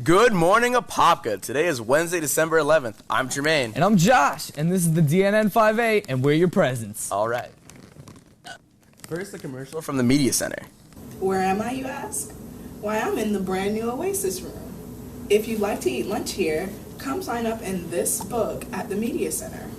Good morning, Apopka. Today is Wednesday, December 11th. I'm Jermaine. And I'm Josh, and this is the DNN 5A, and we're your presents. All right. First, a commercial from the Media Center. Where am I, you ask? Why, I'm in the brand new Oasis room. If you'd like to eat lunch here, come sign up in this book at the Media Center.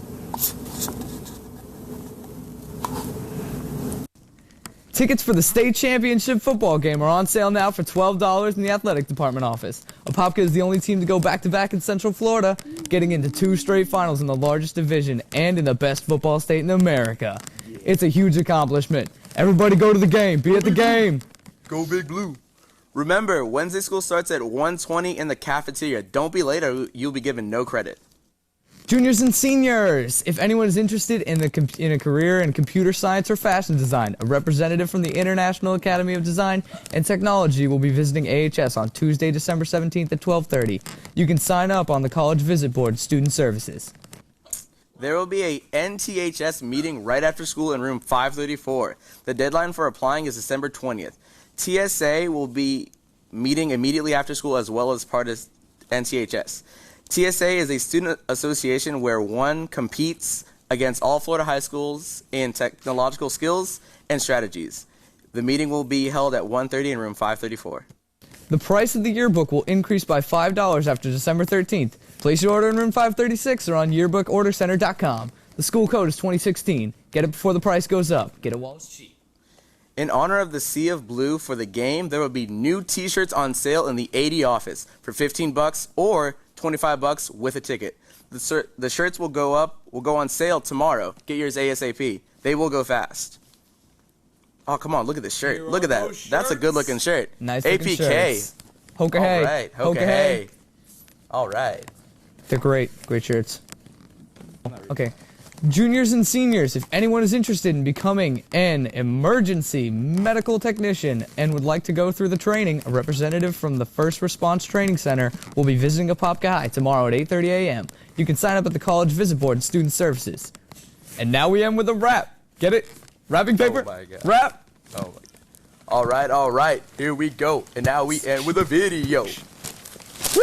Tickets for the state championship football game are on sale now for $12 in the athletic department office. Apopka is the only team to go back-to-back in Central Florida, getting into 2 straight finals in the largest division and in the best football state in America. It's a huge accomplishment. Everybody go to the game. Be at the game. Go Big Blue. Remember, Wednesday school starts at 1:20 in the cafeteria. Don't be late or you'll be given no credit. Juniors and seniors, if anyone is interested in a career in computer science or fashion design, a representative from the International Academy of Design and Technology will be visiting AHS on Tuesday, December 17th at 12:30. You can sign up on the College Visit Board Student Services. There will be a NTHS meeting right after school in room 534. The deadline for applying is December 20th. TSA will be meeting immediately after school as well as part of NTHS. TSA is a student association where one competes against all Florida high schools in technological skills and strategies. The meeting will be held at 1:30 in room 534. The price of the yearbook will increase by $5 after December 13th. Place your order in room 536 or on yearbookordercenter.com. The school code is 2016. Get it before the price goes up. Get it while it's cheap. In honor of the Sea of Blue for the game, there will be new t-shirts on sale in the AD office for $15 or $25 with a ticket. The shirts will go on sale tomorrow. Get yours ASAP. They will go fast. Oh, come on, look at this shirt. Look at that. That's a good-looking shirt. Nice APK. shirts. Hoka hey. All right. Hoka hey. hey. All right. They're great. Great shirts. Okay. Juniors and seniors, if anyone is interested in becoming an emergency medical technician and would like to go through the training, a representative from the First Response Training Center will be visiting Apopka High tomorrow at 8:30 a.m. You can sign up at the College Visit Board Student Services. And now we end with a rap. Get it? Wrapping paper? Oh my God. Rap? Oh my God. All right. Here we go. And now we end with a video. Woo!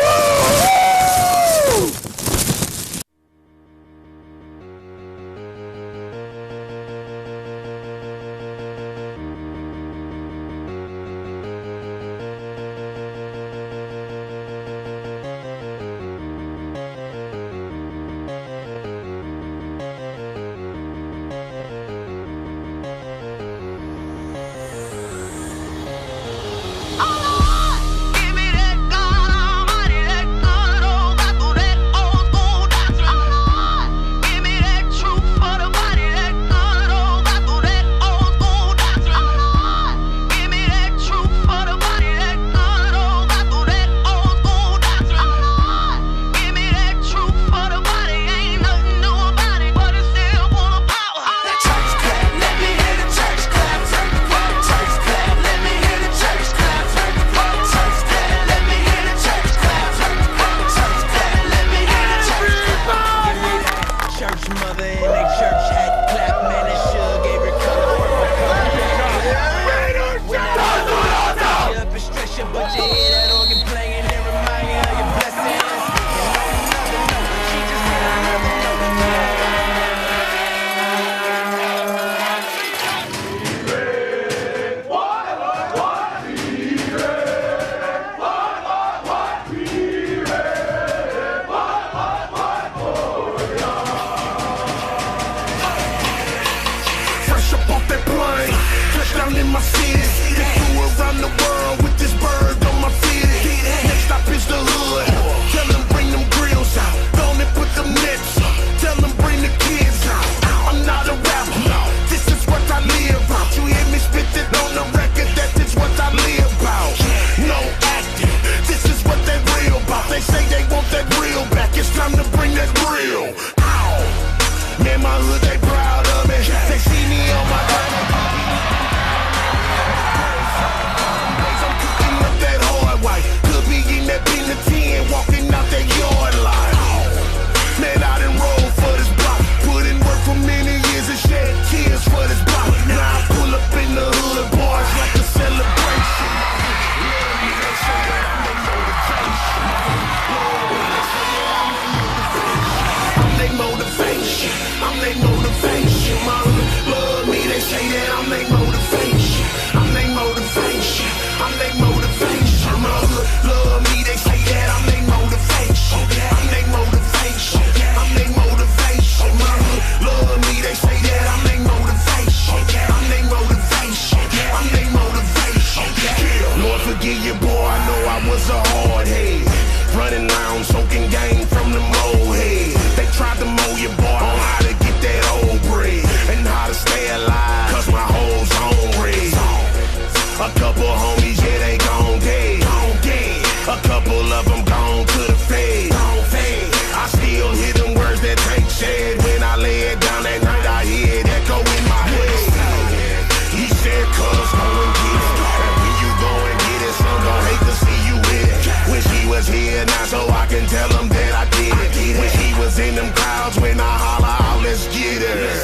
boys here now so I can tell them that I did it. When he was in them crowds, when I holler out, let's get it.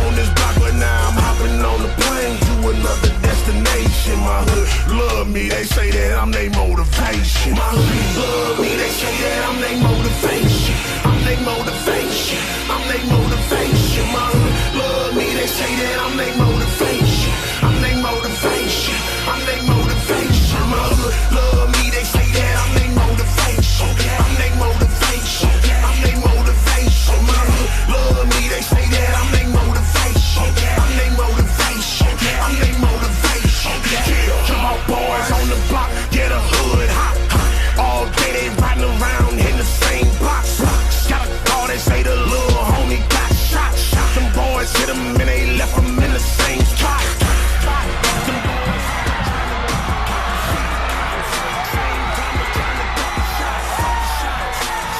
On this block, but now I'm hopping on the plane to another destination. My hood love me, they say that I'm their motivation. My hood love me, they say that I'm their motivation. I'm their motivation. I'm their motivation. My hood love me, they say that I'm their motivation. I'm their motivation. I'm their motivation. My hood love me, they say that I'm their motivation. I'm their motivation. I'm their motivation. My hood love me, they say that I'm their motivation. I'm their motivation. I'm their motivation. Come on, boys on the block, get a hood hot. All day they riding around in the same box. Got a call, they say the little homie got shot. Them boys hit him and they left him in the same spot.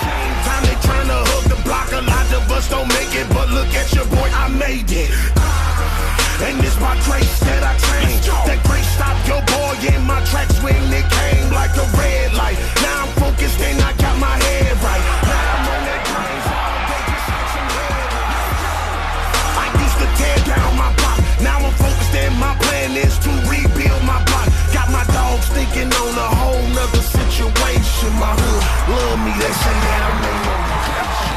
Same time they tryna hook the block, a lot of us don't make it, but look at your boy, I made it. And this my grace that I changed. That grace stopped your boy in my tracks when it came like a red light. Now I'm focused and I got my head right. Now I'm on that grace all day just like some head. I used to tear down my block. Now I'm focused and my plan is to rebuild my block. Got my dogs thinking on a whole nother situation. My hood love me, they say that I'm their motivation.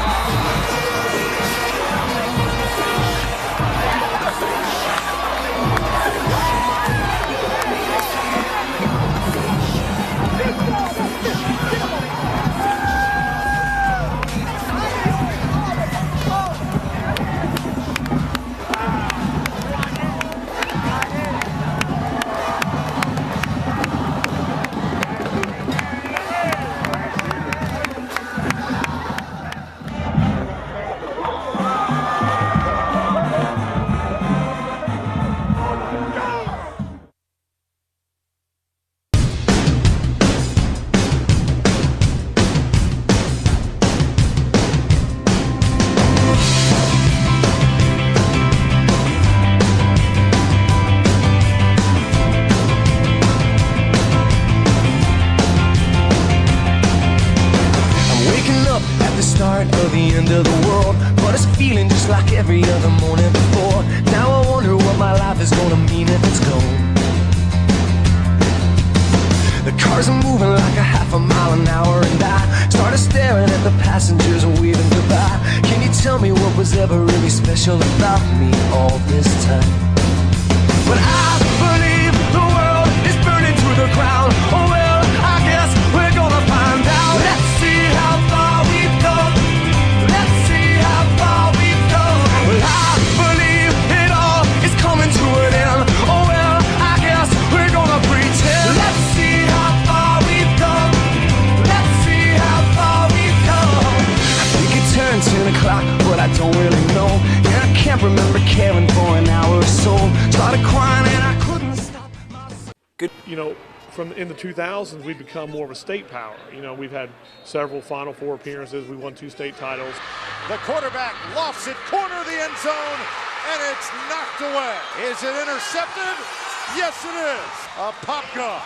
Of the end of the world, but it's feeling just like every other morning before. Now I wonder what my life is gonna mean if it's gone. The cars are moving like a half a mile an hour, and I started staring at the passengers and waving goodbye. Can you tell me what was ever really special about me all this time? But I believe the world is burning to the ground. Oh well, I guess we're gonna find out. Let's see how far we've come. Let's see how far we've come. Well, I believe it all is coming to an end. Oh well, I guess we're gonna pretend. Let's see how far we've come. Let's see how far we've come. I think it turned 10 o'clock, but I don't really know. And I can't remember caring for an hour or so. Started crying and I couldn't stop myself. Good. You know, from in the 2000s, we've become more of a state power. You know, we've had several Final Four appearances. We won 2 state titles. The quarterback lofts it, corner of the end zone, and it's knocked away. Is it intercepted? Yes, it is. Apopka,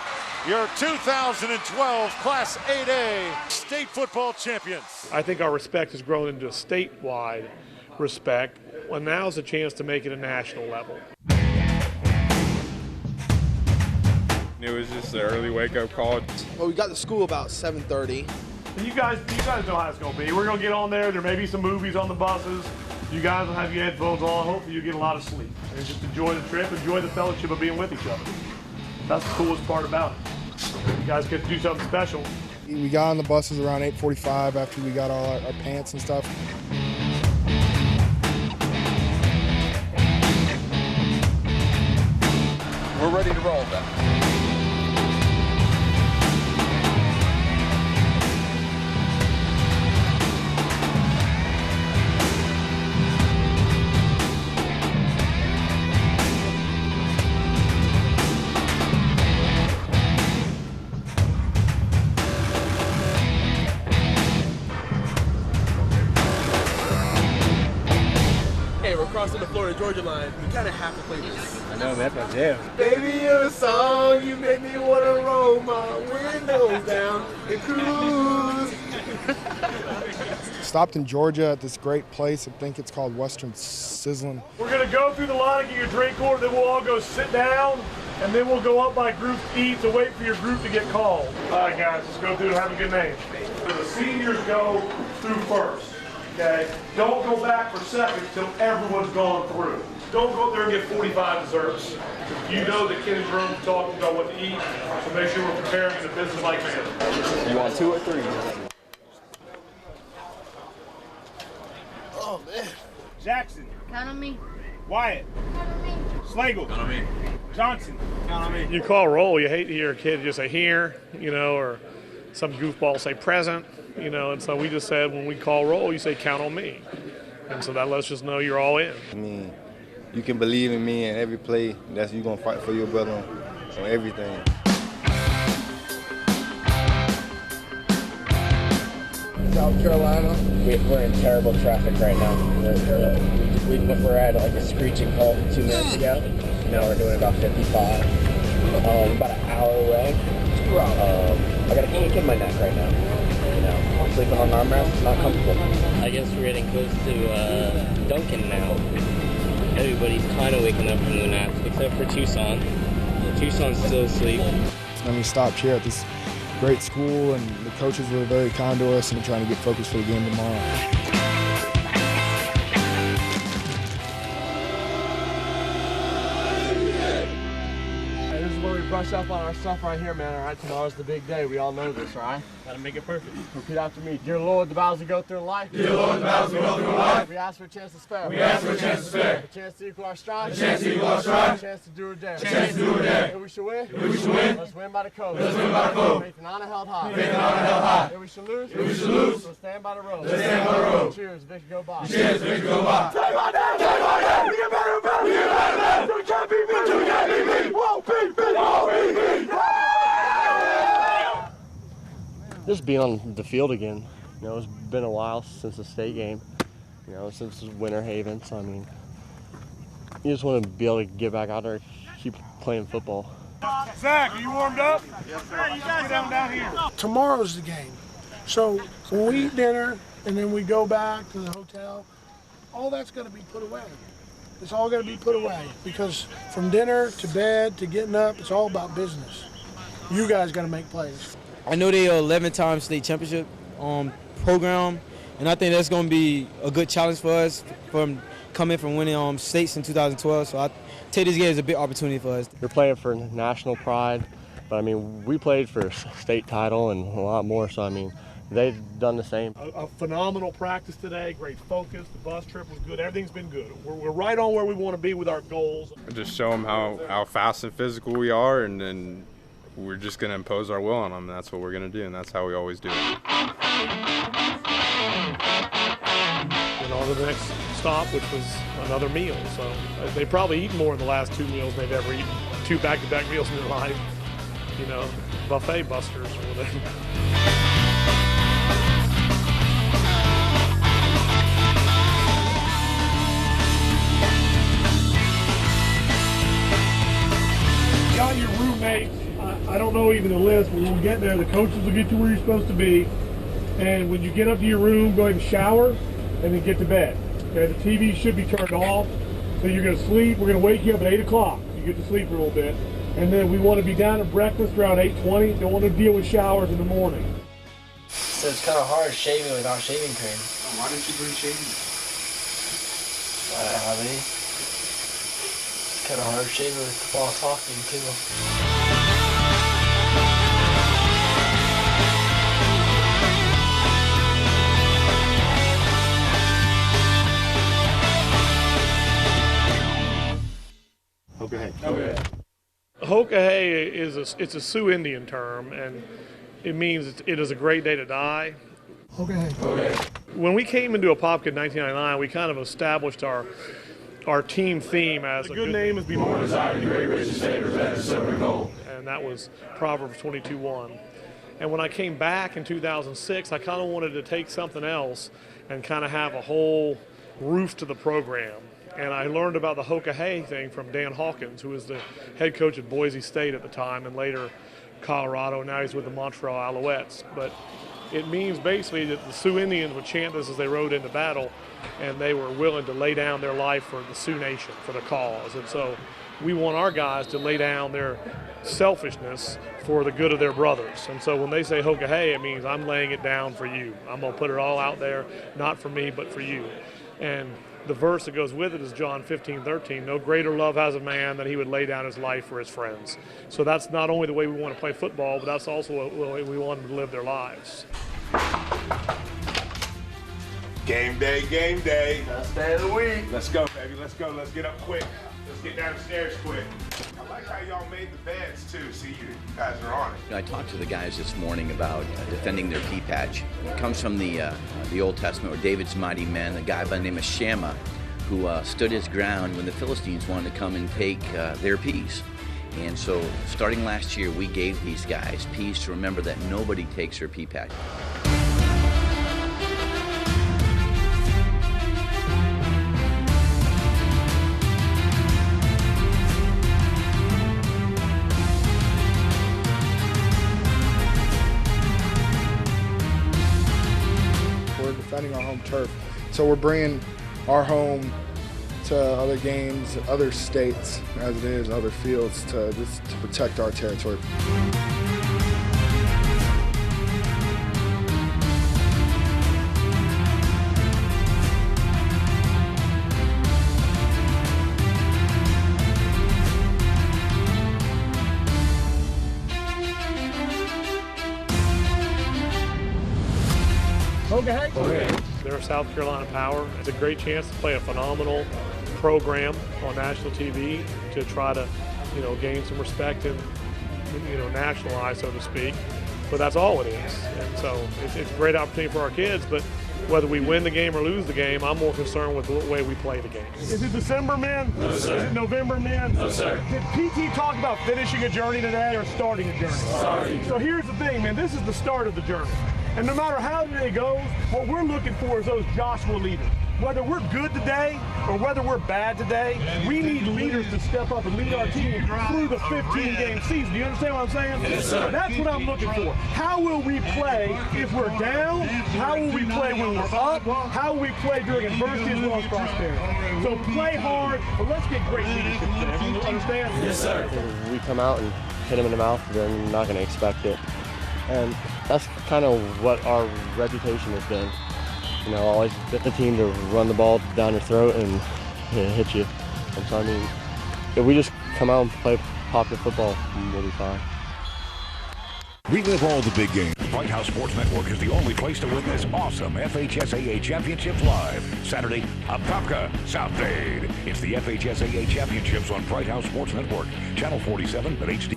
your 2012 Class 8A state football champions. I think our respect has grown into a statewide respect. Well, now's a chance to make it a national level. It was just an early wake-up call. Well, we got to school about 7:30. And you guys know how it's going to be. We're going to get on there. There may be some movies on the buses. You guys will have your headphones on. Hopefully you get a lot of sleep. And just enjoy the trip, enjoy the fellowship of being with each other. That's the coolest part about it. You guys get to do something special. We got on the buses around 8:45 after we got all our pants and stuff. We're ready to roll then. Hey, we're crossing the Florida Georgia line, you kind of have to play this. I know, that's my jam. Baby, you're a song, you make me want to roll my windows down and cruise. Stopped in Georgia at this great place. I think it's called Western Sizzling. We're going to go through the line and get your drink order, then we'll all go sit down, and then we'll go up by groups to eat to wait for your group to get called. All right, guys, let's go through and have a good name. The seniors go through first, okay? Don't go back for seconds till everyone's gone through. Don't go up there and get 45 desserts. You know the kid in the room talking about what to eat, so make sure we're preparing the business like this. You want 2 or 3? Oh, man. Jackson. Count on me. Wyatt. Count on me. Slagle. Count on me. Johnson. Count on me. You call roll, you hate to hear a kid just say here, you know, or some goofball say present, you know, and so we just said when we call roll, you say count on me. And so that lets us know you're all in. I mean, you can believe in me in every play. That's you're going to fight for your brother on everything. South Carolina. We're in terrible traffic right now. We're at like a screeching halt 2 minutes ago. Now we're doing about 55. About an hour away. I got a kink in my neck right now. You know, I'm sleeping on an armrest. Not comfortable. I guess we're getting close to Duncan now. Everybody's kind of waking up from the nap, except for Tucson. Tucson's still asleep. And we stopped here at this great school, and the coaches were very kind to us and trying to get focused for the game tomorrow. Brush up on our stuff right here, man. All right, tomorrow's the big day. We all know this, all right? Gotta make it perfect. Repeat after me. Dear Lord, the battles we go through in life. Dear Lord, the battles we go through in life. We ask for a chance to spare. We ask for a chance to spare. A chance to equal our strive. A chance to equal our strive. A chance to do or dare. A chance to do or dare. If we should win. If we should win. Let's win by the code. Let's win by the code. Faith and honor held high. Faith and honor held high. If we should lose. If we should lose. Let's stand by the road. Let's stand by the road. Cheers, victory go by. Cheers, victory go by. Take my name. Take my name. We get better and better. We get better and better. You can't beat me. You can't beat me. Won't beat me. Won't beat me. Just being on the field again. You know, it's been a while since the state game. You know, since Winter Haven. So I mean, you just want to be able to get back out there and keep playing football. Zach, are you warmed up? Yes, sir. You guys down here. Tomorrow's the game. So when we eat dinner and then we go back to the hotel, all that's going to be put away. It's all going to be put away because from dinner to bed to getting up, it's all about business. You guys got to make plays. I know they are 11-time state championship program, and I think that's going to be a good challenge for us from coming from winning states in 2012. So I take this game as a big opportunity for us. You're playing for national pride, but I mean, we played for a state title and a lot more. So I mean, they've done the same. A phenomenal practice today, great focus. The bus trip was good. Everything's been good. We're right on where we want to be with our goals. Just show them how fast and physical we are, and then we're just going to impose our will on them. And that's what we're going to do, and that's how we always do it. And on to the next stop, which was another meal. So they probably eat more in the last 2 meals they've ever eaten. 2 back-to-back meals in their life. You know, buffet busters or whatever. Got your roommate. I don't know even the list, but when we get there, the coaches will get you where you're supposed to be. And when you get up to your room, go ahead and shower, and then get to bed. Okay, the TV should be turned off, so you're going to sleep. We're going to wake you up at 8 o'clock. You get to sleep for a little bit. And then we want to be down at breakfast around 8:20. Don't want to deal with showers in the morning. So it's kind of hard shaving without shaving cream. Why didn't you bring shaving? I don't have any. It's kind of hard shaving while talking too. Hokahe is a Sioux Indian term, and it means it is a great day to die. Okay. When we came into Apopka in 1999, we kind of established our team theme as a good name is be more desired, great riches, favor, better, silver, and gold. And that was Proverbs 22:1. And when I came back in 2006, I kind of wanted to take something else and kind of have a whole roof to the program. And I learned about the Hoka Hey thing from Dan Hawkins, who was the head coach at Boise State at the time and later Colorado. Now he's with the Montreal Alouettes. But it means basically that the Sioux Indians would chant this as they rode into battle, and they were willing to lay down their life for the Sioux Nation, for the cause. And so we want our guys to lay down their selfishness for the good of their brothers. And so when they say Hoka Hey, it means I'm laying it down for you. I'm going to put it all out there, not for me, but for you. And the verse that goes with it is John 15:13. No greater love has a man than he would lay down his life for his friends. So that's not only the way we want to play football, but that's also the way we want them to live their lives. Game day, game day. Last day of the week. Let's go, baby. Let's go. Let's get up quick. Let's get down the stairs quick. I like how y'all made the beds, too. See, you guys are on it. I talked to the guys this morning about defending their pea patch. It comes from the Old Testament, where David's mighty men, a guy by the name of Shammah, who stood his ground when the Philistines wanted to come and take their peas. And so, starting last year, we gave these guys peas to remember that nobody takes their pea patch. Defending our home turf. So we're bringing our home to other games, other states, as it is, other fields, to protect our territory. Okay. They're South Carolina Power. It's a great chance to play a phenomenal program on national TV to try to, gain some respect and, nationalize, so to speak. But that's all it is. And so it's a great opportunity for our kids. But whether we win the game or lose the game, I'm more concerned with the way we play the game. Is it December, man? No, sir. Is it November, man? No, sir. Did PT talk about finishing a journey today or starting a journey? Starting. So here's the thing, man. This is the start of the journey. And no matter how today goes, what we're looking for is those Joshua leaders. Whether we're good today or whether we're bad today, we need leaders to step up and lead our team through the 15-game season. Do you understand what I'm saying? Yes, sir. That's what I'm looking for. How will we play if we're down? How will we play when we're up? How will we play during adversity as well as prosperity? So play hard, but let's get great leadership today. You understand? Yes, sir. If we come out and hit them in the mouth, they're not going to expect it. And that's kind of what our reputation has been. Always get the team to run the ball down your throat and hit you. And so, if we just come out and play popular football, we'll be fine. Relive all the big games. Bright House Sports Network is the only place to witness awesome FHSAA Championships live. Saturday, Apopka, South Dade. It's the FHSAA Championships on Bright House Sports Network, Channel 47 at HD.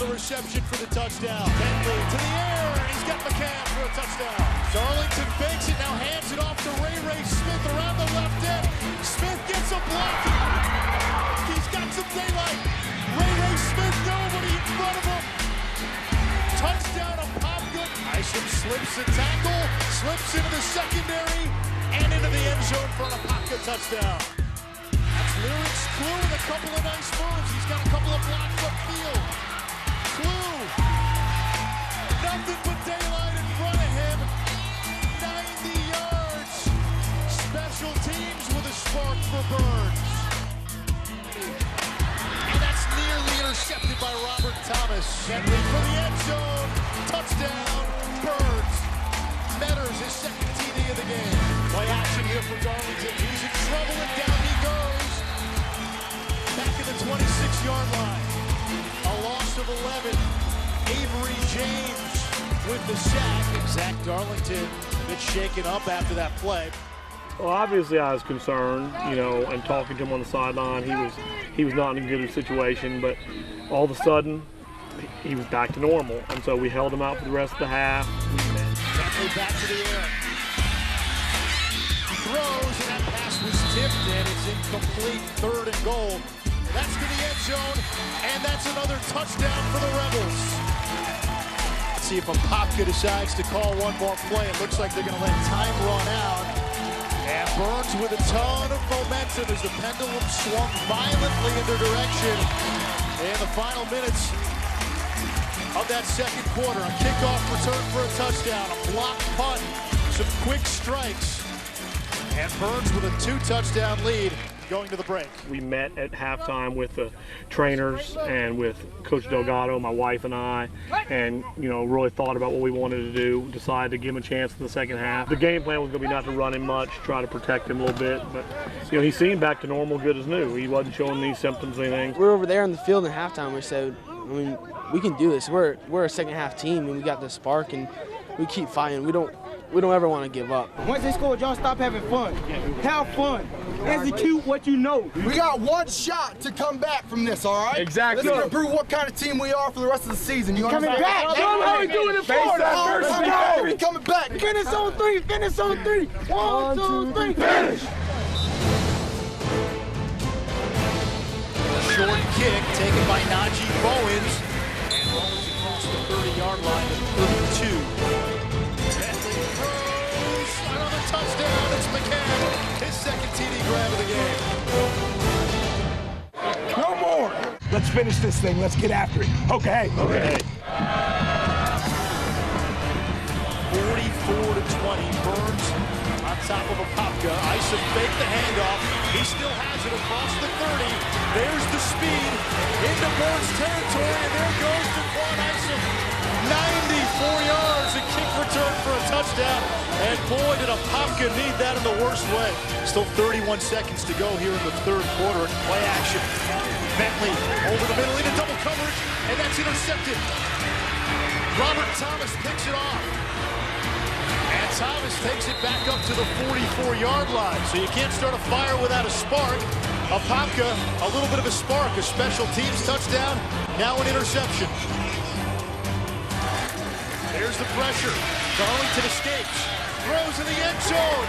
Reception for the touchdown. Bentley to the air, and he's got McCann for a touchdown. Darlington fakes it, now hands it off to Ray Smith around the left end. Smith gets a block. He's got some daylight. Ray Smith, nobody in front of him. Touchdown, Apopka. Isham slips the tackle, slips into the secondary, and into the end zone for an Apopka touchdown. That's Lyric's Clue with a couple of nice moves. He's got a couple of blocks upfield. Clue, nothing but daylight in front of him, 90 yards, special teams with a spark for Burns. And that's nearly intercepted by Robert Thomas. Bentley for the end zone, touchdown, Burns. Metters his second TD of the game. Play action here for Darlington, he's in trouble and down he goes. Back at the 26-yard line. A loss of 11. Avery James with the sack. And Zack Darlington a bit shaken up after that play. Well, obviously I was concerned, and talking to him on the sideline, he was not in a good situation, but all of a sudden he was back to normal, and so we held him out for the rest of the half. Bentley back to the air. He throws, and that pass was tipped, and it's incomplete. 3rd and goal. That's to the end zone, and that's another touchdown for the Rebels. Let's see if Apopka decides to call one more play. It looks like they're going to let time run out. And Burns with a ton of momentum as the pendulum swung violently in their direction. In the final minutes of that second quarter, a kickoff return for a touchdown, a blocked punt, some quick strikes, and Burns with a 2-touchdown lead going to the break. We met at halftime with the trainers and with Coach Delgado, my wife and I, and really thought about what we wanted to do, decided to give him a chance in the second half. The game plan was going to be not to run him much, try to protect him a little bit, but he seemed back to normal, good as new. He wasn't showing these symptoms or anything. We're over there in the field in halftime. We said, we can do this. We're a second half team, and we got the spark, and we keep fighting. We don't ever want to give up. Once they score, y'all stop having fun. Have fun. Execute what you know. We got one shot to come back from this, all right? Exactly. Let's prove what kind of team we are for the rest of the season. You coming understand? back. Show them how we doing it for We coming back. Finish on 3. Finish on 3. 1, 2, 3. Finish. Short kick taken by Najee Bowens. And Bowens across the 30-yard line to 32. Bentley throws. Another touchdown. It's McCann. His second TD grab of the game. No more. Let's finish this thing. Let's get after it. Okay. 44-20. Burns on top of Apopka. Isom fake the handoff. He still has it across the 30. There's the speed into Burns territory, and there goes DeQuan Isom. 94 yards, a kick return for a touchdown. And boy, did Apopka need that in the worst way. Still 31 seconds to go here in the third quarter. Play action. Bentley over the middle into double coverage, and that's intercepted. Robert Thomas picks it off. And Thomas takes it back up to the 44-yard line. So you can't start a fire without a spark. Apopka, a little bit of a spark, a special teams touchdown, now an interception. There's the pressure. Darlington escapes, throws in the end zone.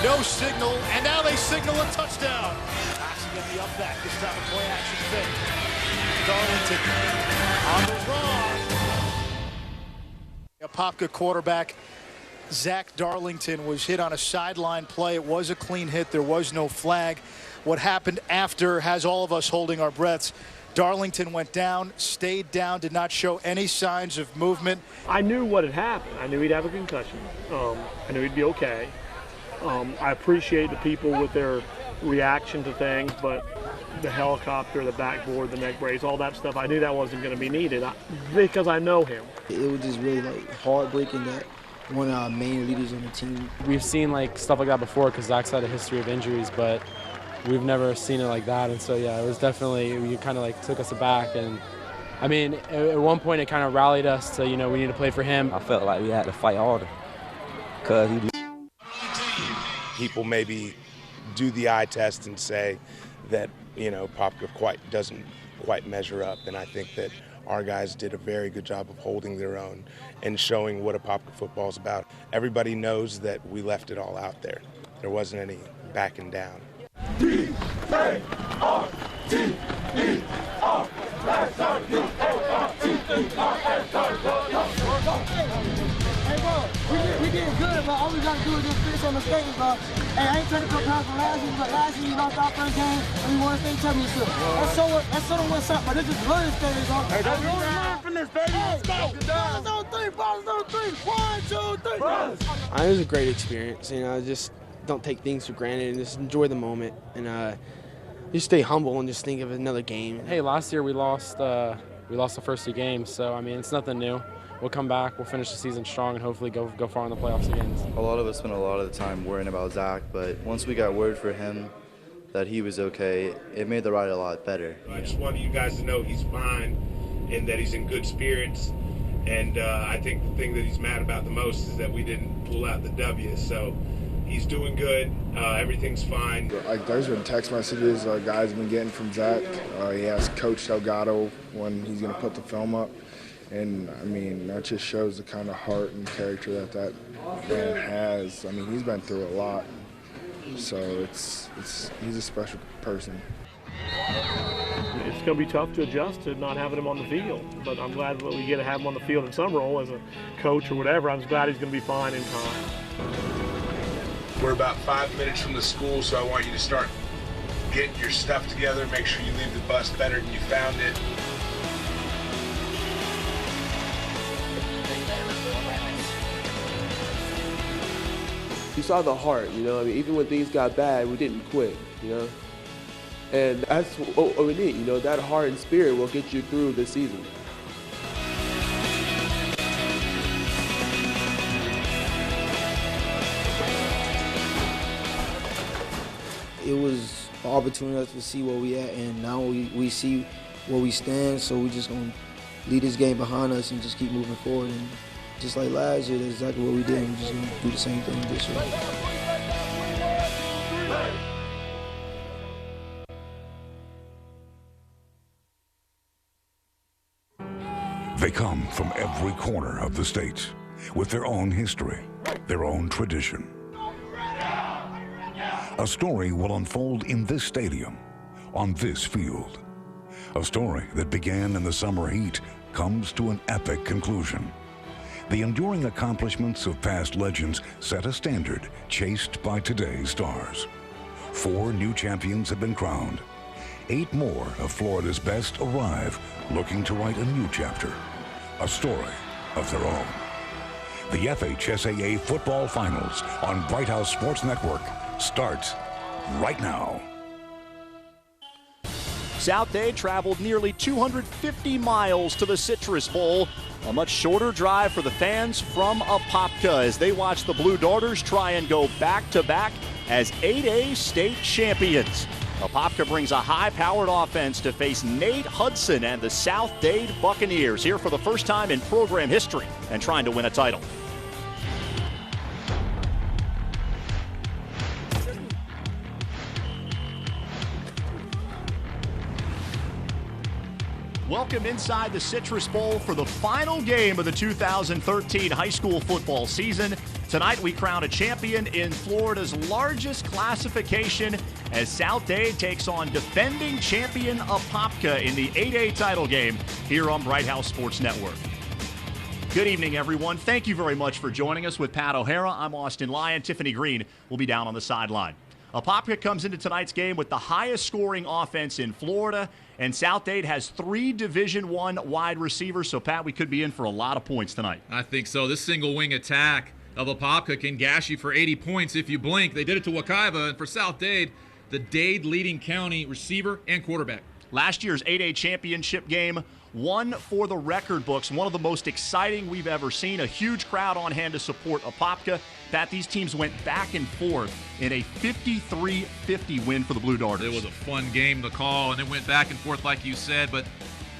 No signal, and now they signal a touchdown. Passing in the up back, this time a play action fake. Darlington on the run. Apopka quarterback Zack Darlington was hit on a sideline play. It was a clean hit. There was no flag. What happened after has all of us holding our breaths. Darlington went down, stayed down, did not show any signs of movement. I knew what had happened. I knew he'd have a concussion. I knew he'd be okay. I appreciate the people with their reaction to things, but the helicopter, the backboard, the neck brace, all that stuff, I knew that wasn't going to be needed because I know him. It was just really heartbreaking that one of our main leaders on the team. We've seen stuff like that before because Zach's had a history of injuries, but we've never seen it like that. And so, yeah, it was definitely, you kind of took us aback. And I mean, at one point it kind of rallied us to, we need to play for him. I felt like we had to fight harder because people maybe do the eye test and say that, Apopka doesn't quite measure up. And I think that our guys did a very good job of holding their own and showing what Apopka football is about. Everybody knows that we left it all out there. There wasn't any backing down. Hey, bro, we did good, but all we got to do is just finish on the statement, bro. Hey, I ain't trying to compare from last year, but last year we lost our first game and we won a state championship. Let's show them what's up, but this is learning stage, bro. Hey, don't learn from this, baby. Let's go. Balls on 3, balls on 3. 1, 2, 3. It was a great experience. Just don't take things for granted and just enjoy the moment and just stay humble and just think of another game. Hey, last year we lost the first 2 games, so I mean it's nothing new. We'll come back, we'll finish the season strong, and hopefully go far in the playoffs again. A lot of us spent a lot of the time worrying about Zach, but once we got word for him that he was okay, it made the ride a lot better. I just wanted you guys to know he's fine and that he's in good spirits. And I think the thing that he's mad about the most is that we didn't pull out the W. So he's doing good. Everything's fine. There's been text messages guys have been getting from Zach. He asked Coach Delgado when he's going to put the film up. And, I mean, that just shows the kind of heart and character that man has. I mean, he's been through a lot. So he's a special person. It's going to be tough to adjust to not having him on the field, but I'm glad that we get to have him on the field in some role as a coach or whatever. I'm just glad he's going to be fine in time. We're about 5 minutes from the school, so I want you to start getting your stuff together. Make sure you leave the bus better than you found it. You saw the heart, you know. I mean, even when things got bad, we didn't quit, you know. And that's what we need, you know. That heart and spirit will get you through the season. It was an opportunity to see where we at, and now we see where we stand, so we just going to leave this game behind us and just keep moving forward. And just like last year, that's exactly what we did, and we're just going to do the same thing this year. They come from every corner of the state with their own history, their own tradition. A story will unfold in this stadium, on this field. A story that began in the summer heat comes to an epic conclusion. The enduring accomplishments of past legends set a standard chased by today's stars. 4 new champions have been crowned. 8 more of Florida's best arrive, looking to write a new chapter, a story of their own. The FHSAA Football Finals on Bright House Sports Network starts right now. South Dade traveled nearly 250 miles to the Citrus Bowl, a much shorter drive for the fans from Apopka as they watch the Blue Darters try and go back-to-back as 8A state champions. Apopka brings a high-powered offense to face Nate Hudson and the South Dade Buccaneers here for the first time in program history and trying to win a title. Welcome inside the Citrus Bowl for the final game of the 2013 high school football season. Tonight we crown a champion in Florida's largest classification as South Dade takes on defending champion Apopka in the 8A title game here on Bright House Sports Network. Good evening, everyone. Thank you very much for joining us with Pat O'Hara. I'm Austin Lyon. Tiffany Green will be down on the sideline. Apopka comes into tonight's game with the highest scoring offense in Florida, and South Dade has 3 Division I wide receivers. So, Pat, we could be in for a lot of points tonight. I think so. This single wing attack of Apopka can gash you for 80 points if you blink. They did it to Wekiva, and for South Dade, the Dade leading county receiver and quarterback. Last year's 8A championship game, one for the record books, one of the most exciting we've ever seen. A huge crowd on hand to support Apopka. Pat, these teams went back and forth in a 53-50 win for the Blue Darters. It was a fun game to call, and it went back and forth like you said, but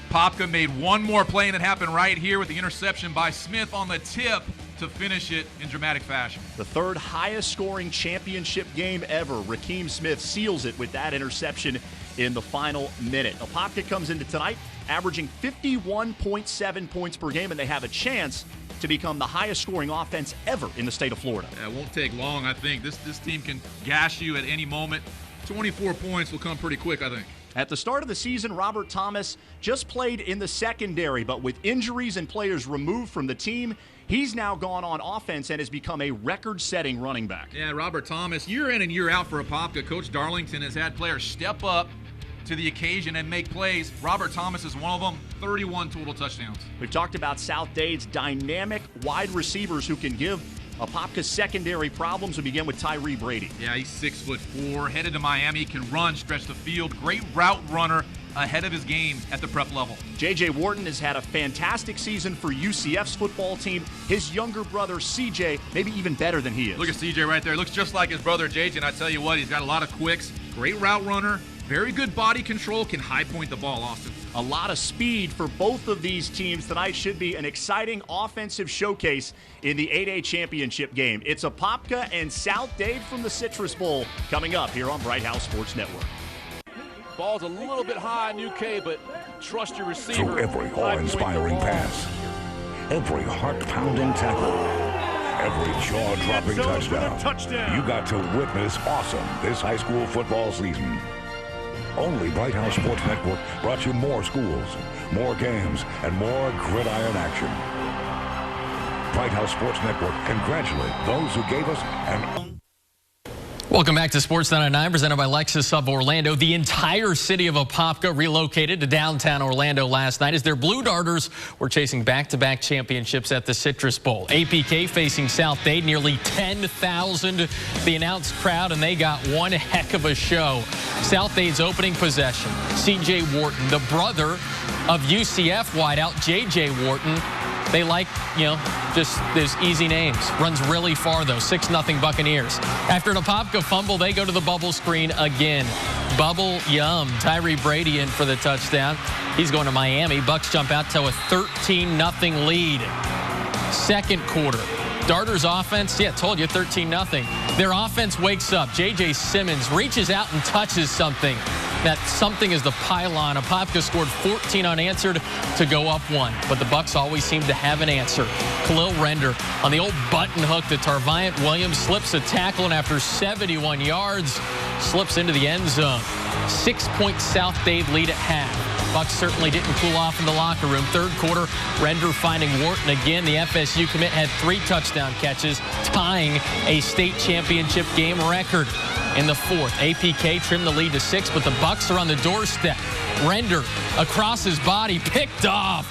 Apopka made one more play, and it happened right here with the interception by Smith on the tip to finish it in dramatic fashion. The 3rd highest scoring championship game ever. Rakeem Smith seals it with that interception in the final minute. Apopka comes into tonight averaging 51.7 points per game, and they have a chance to become the highest scoring offense ever in the state of Florida. It won't take long, I think. This team can gash you at any moment. 24 points will come pretty quick, I think. At the start of the season, Robert Thomas just played in the secondary, but with injuries and players removed from the team, he's now gone on offense and has become a record-setting running back. Yeah, Robert Thomas, year in and year out for Apopka. Coach Darlington has had players step up to the occasion and make plays. Robert Thomas is one of them. 31 total touchdowns. We've talked about South Dade's dynamic wide receivers who can give Apopka's secondary problems. We begin with Tyree Brady. Yeah, he's 6'4", headed to Miami, can run, stretch the field, great route runner, ahead of his game at the prep level. J.J. Wharton has had a fantastic season for UCF's football team. His younger brother, C.J., maybe even better than he is. Look at C.J. right there. Looks just like his brother, J.J., and I tell you what, he's got a lot of quicks, great route runner, very good body control, can high point the ball, Austin. A lot of speed for both of these teams tonight. Should be an exciting offensive showcase in the 8A championship game. It's Apopka and South Dade from the Citrus Bowl coming up here on Bright House Sports Network. Ball's a little bit high on UK, but trust your receiver. Through every awe-inspiring pass, every heart-pounding tackle, every jaw-dropping touchdown, you got to witness awesome this high school football season. Only Bright House Sports Network brought you more schools, more games, and more gridiron action. Bright House Sports Network congratulate those who gave us an... Welcome back to Sports 99, presented by Lexus of Orlando. The entire city of Apopka relocated to downtown Orlando last night as their Blue Darters were chasing back-to-back championships at the Citrus Bowl. APK facing South Dade, nearly 10,000 the announced crowd, and they got one heck of a show. South Dade's opening possession, C.J. Wharton, the brother of UCF wideout J.J. Wharton. They like, just those easy names. Runs really far, though. 6-0 Buccaneers. After an Apopka fumble, they go to the bubble screen again. Bubble yum. Tyree Brady in for the touchdown. He's going to Miami. Bucks jump out to a 13-0 lead. Second quarter. Darters offense, told you, 13-0. Their offense wakes up. J.J. Simmons reaches out and touches something. That something is the pylon. Apopka scored 14 unanswered to go up 1, but the Bucks always seem to have an answer. Khalil Render on the old button hook to Tarviant Williams, slips a tackle, and after 71 yards, slips into the end zone. 6-point South Dade lead at half. Bucks certainly didn't cool off in the locker room. Third quarter, Render finding Wharton again. The FSU commit had 3 touchdown catches, tying a state championship game record. In the fourth, APK trimmed the lead to 6, but the Bucks are on the doorstep. Render across his body, picked off.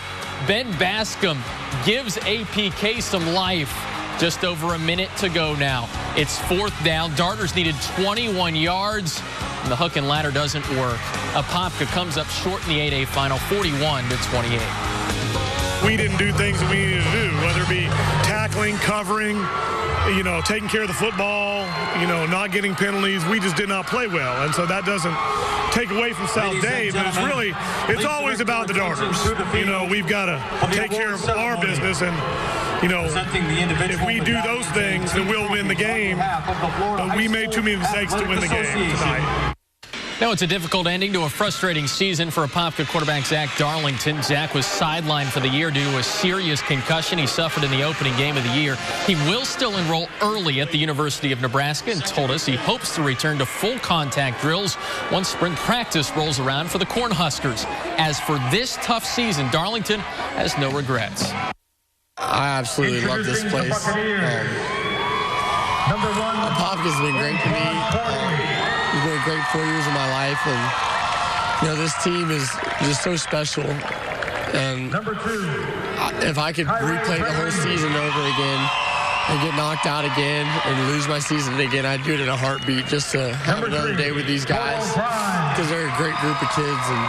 Ben Bascom gives APK some life. Just over a minute to go now. It's 4th down. Darters needed 21 yards, and the hook and ladder doesn't work. Apopka comes up short in the 8A final, 41-28. We didn't do things that we needed to do, whether it be tackling, covering, taking care of the football, not getting penalties. We just did not play well, and so that doesn't take away from South Dade, but it's always about the Darters. We've got to take care of our business, and if we do those things, then we'll win the game. But we made too many mistakes to win the game tonight. Now it's a difficult ending to a frustrating season for Apopka quarterback Zack Darlington. Zack was sidelined for the year due to a serious concussion he suffered in the opening game of the year. He will still enroll early at the University of Nebraska and told us he hopes to return to full contact drills once spring practice rolls around for the Cornhuskers. As for this tough season, Darlington has no regrets. I absolutely love this place. Apopka's been great to me. It's been a great 4 years of my life, and this team is just so special. And if I could replay the whole season over again and get knocked out again and lose my season again, I'd do it in a heartbeat just to have another day with these guys, because they're a great group of kids, and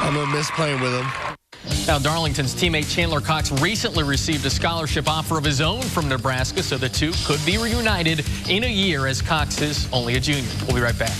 I'm gonna miss playing with them. Now, Darlington's teammate Chandler Cox recently received a scholarship offer of his own from Nebraska, so the two could be reunited in a year as Cox is only a junior. We'll be right back.